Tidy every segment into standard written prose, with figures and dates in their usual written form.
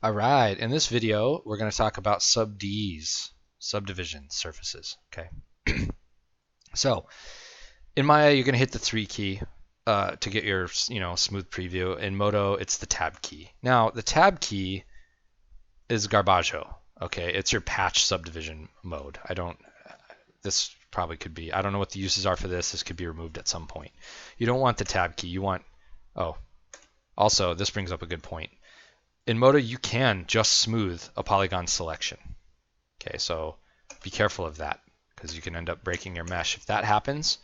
All right, in this video, we're going to talk about subdivision surfaces. Okay, so in Maya, you're going to hit the 3 key to get your smooth preview. In Modo, it's the tab key. Now, the tab key is Garbaggio. Okay, it's your patch subdivision mode. This probably could be, I don't know what the uses are for this. This could be removed at some point. You don't want the tab key. You want, also, this brings up a good point. In Modo, you can just smooth a polygon selection. Okay, so be careful of that because you can end up breaking your mesh. If that happens,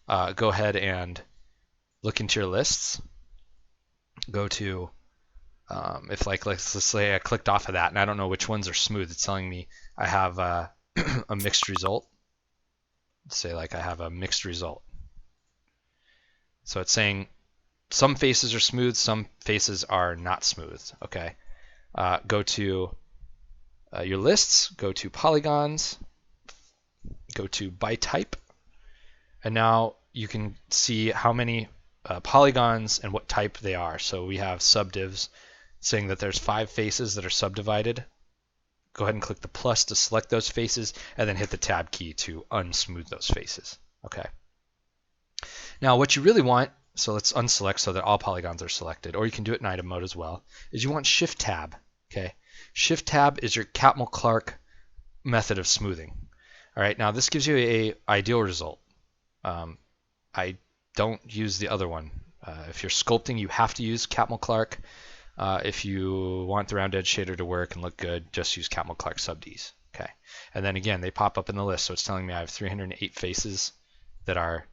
go ahead and look into your lists. Go to, let's say I clicked off of that and I don't know which ones are smooth. It's telling me I have a mixed result. Let's say I have a mixed result. So it's saying some faces are smooth, some faces are not smooth. Okay, go to your lists, go to polygons, go to by type, and now you can see how many polygons and what type they are. So we have subdivs saying that there's 5 faces that are subdivided. Go ahead and click the plus to select those faces, and then hit the tab key to unsmooth those faces. Okay. Now what you really want, so let's unselect so that all polygons are selected, or you can do it in item mode as well, is you want Shift Tab. Okay, Shift Tab is your Catmull-Clark method of smoothing. All right, now this gives you a ideal result. I don't use the other one. If you're sculpting, you have to use Catmull-Clark. If you want the round edge shader to work and look good, just use Catmull-Clark subds. Okay, and then again, they pop up in the list, so it's telling me I have 308 faces that are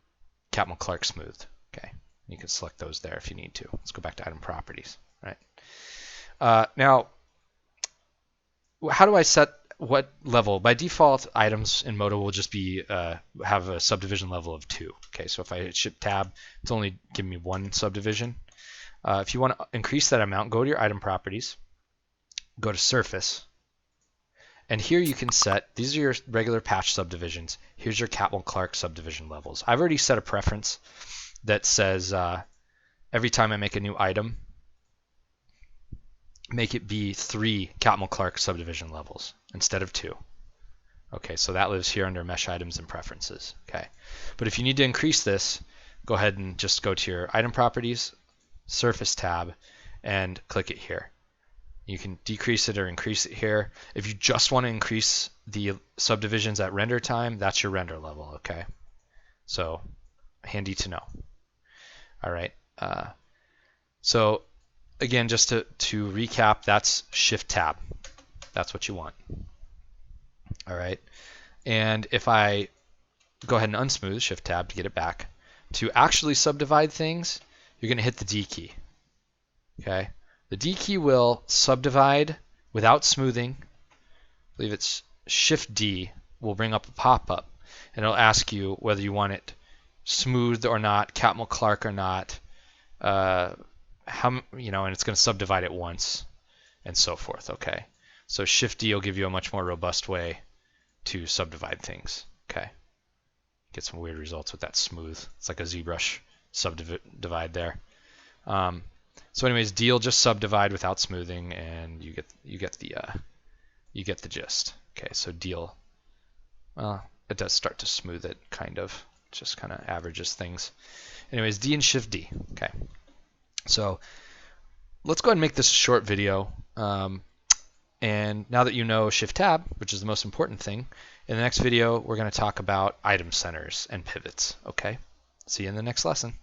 Catmull-Clark smoothed. Okay, you can select those there if you need to. Let's go back to item properties. Right. Now, how do I set what level? By default, items in Modo will just be have a subdivision level of 2. Okay, so if I hit Shift Tab, it's only giving me 1 subdivision. If you want to increase that amount, go to your item properties, go to surface, and here you can set, these are your regular patch subdivisions. Here's your Catmull-Clark subdivision levels. I've already set a preference that says every time I make a new item, make it be 3 Catmull-Clark subdivision levels instead of 2. Okay, so that lives here under Mesh Items and Preferences. Okay, but if you need to increase this, go ahead and just go to your Item Properties, Surface tab, and click it here. You can decrease it or increase it here. If you just want to increase the subdivisions at render time, that's your render level. Okay, so handy to know. All right. So again, just to recap, that's Shift Tab. That's what you want. All right. And if I go ahead and unsmooth, Shift Tab to get it back, to actually subdivide things, you're going to hit the D key. Okay. The D key will subdivide without smoothing. I believe it's Shift D will bring up a pop-up, and it'll ask you whether you want it smoothed or not, Catmull-Clark or not, and it's going to subdivide it once, and so forth. Okay, so Shift D will give you a much more robust way to subdivide things. Okay, get some weird results with that smooth. It's like a ZBrush subdivide there. So anyways, D will just subdivide without smoothing, and you get the gist. Okay, so D will, it does start to smooth it, kind of. It just kind of averages things. Anyways, D and Shift D. Okay, so let's go ahead and make this a short video. And now that you know Shift Tab, which is the most important thing, in the next video we're going to talk about item centers and pivots. Okay, see you in the next lesson.